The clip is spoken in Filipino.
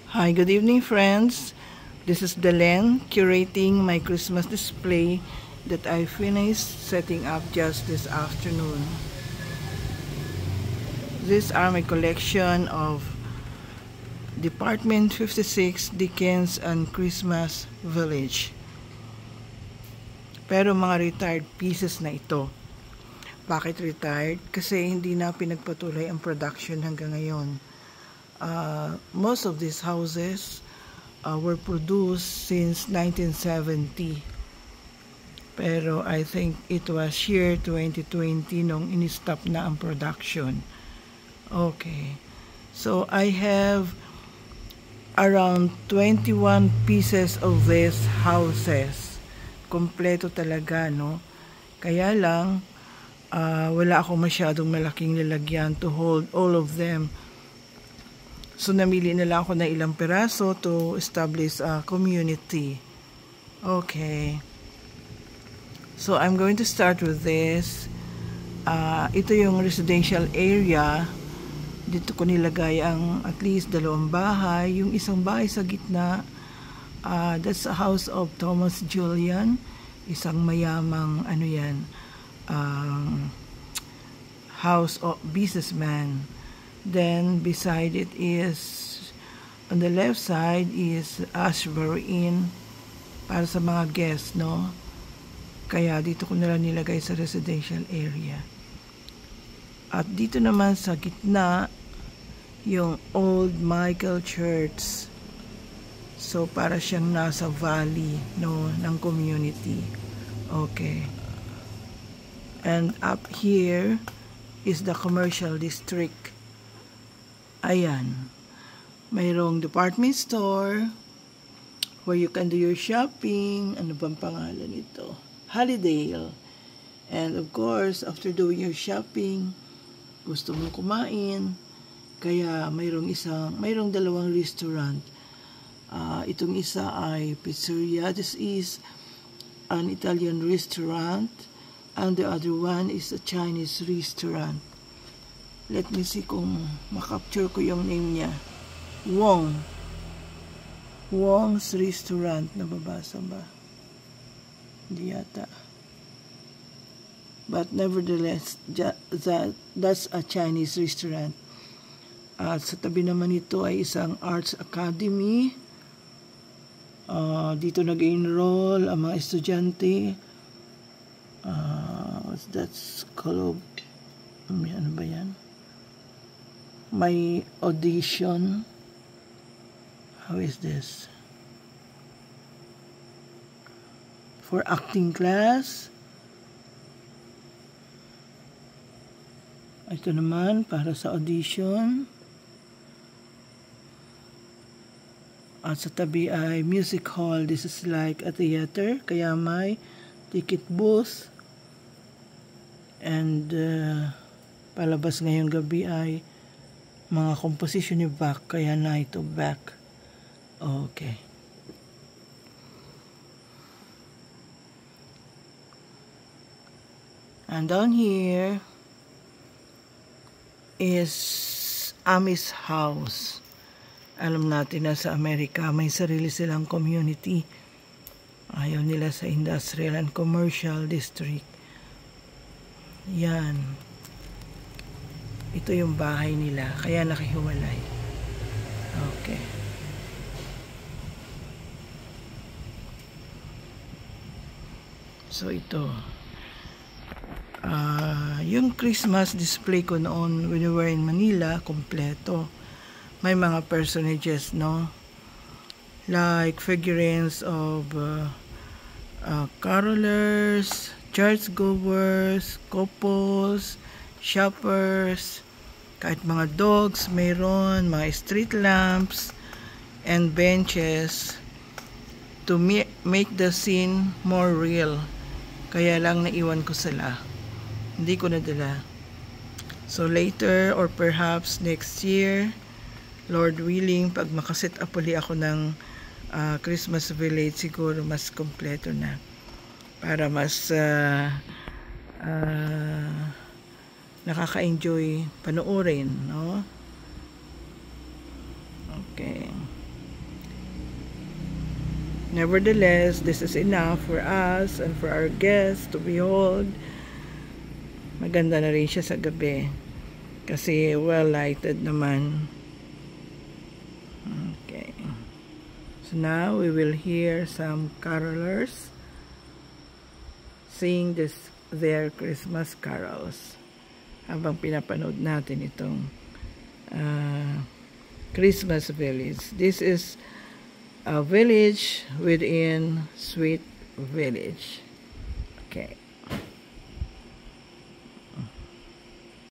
Hi, good evening friends. This is Delen curating my Christmas display that I finished setting up just this afternoon. These are my collection of Department 56 Dickens and Christmas Village. Pero mga retired pieces na ito. Bakit retired? Kasi hindi na pinagpatuloy ang production hanggang ngayon. Most of these houses were produced since 1970. Pero I think it was year 2020 nung in-stop na ang production. Okay. So I have around 21 pieces of these houses. Kompleto talaga, no? Kaya lang, wala akong masyadong malaking lalagyan to hold all of them. So, namili na lang ako ng ilang peraso to establish a community. Okay. So, I'm going to start with this. Ito yung residential area. Dito ko nilagay ang at least 2 bahay. Yung isang bahay sa gitna, that's a house of Thomas Julian. Isang mayamang, house of businessman. Then beside it is, on the left side is Ashbury Inn para sa mga guests, no? Kaya dito ko nila nilagay sa residential area. At dito naman sa gitna yung Old Michael Church. So para siyang nasa valley, no, ng community. Okay. And up here is the commercial district. Ayan, mayroong department store where you can do your shopping. Ano bang pangalan ito? Hollydale. And of course, after doing your shopping, gusto mo kumain, kaya mayroong 2 restaurant. Itong isa ay pizzeria. This is an Italian restaurant, and the other one is a Chinese restaurant. Let me see kung makapture ko yung name niya. Wong's Restaurant. Nababasa ba? Hindi yata. But nevertheless, that's a Chinese restaurant. At sa tabi naman ito ay isang arts academy. Dito nag-enroll ang mga estudyante. What's that called? Ano ba yan? May audition. How is this? For acting class. Ito naman para sa audition. At sa tabi ay music hall. This is like a theater. Kaya may ticket booth. And palabas ngayong gabi ay mga composition ni Bach, kaya na ito Bach. Okay. And down here is Amish house. Alam natin na sa Amerika may sarili silang community. Ayaw nila sa industrial and commercial district. Yan. Ito yung bahay nila, kaya nakihiwalay. Okay. So ito. Yung Christmas display ko noon when we were in Manila, kompleto. May mga personages, no? Like figurines of carolers, churchgoers, couples, shoppers, kahit mga dogs, mayroon, mga street lamps, and benches to make the scene more real. Kaya lang naiwan ko sila. Hindi ko nadala. So later, or perhaps next year, Lord willing, pag makaset up ulit ako ng Christmas Village, siguro mas kompleto na. Para mas nakaka-enjoy panoorin, no? Okay. Nevertheless, this is enough for us and for our guests to behold. Maganda na rin siya sa gabi kasi well lighted naman. Okay. So now we will hear some carolers sing their Christmas carols habang pinapanood natin itong Christmas Village. This is a village within Sweet Village. Okay.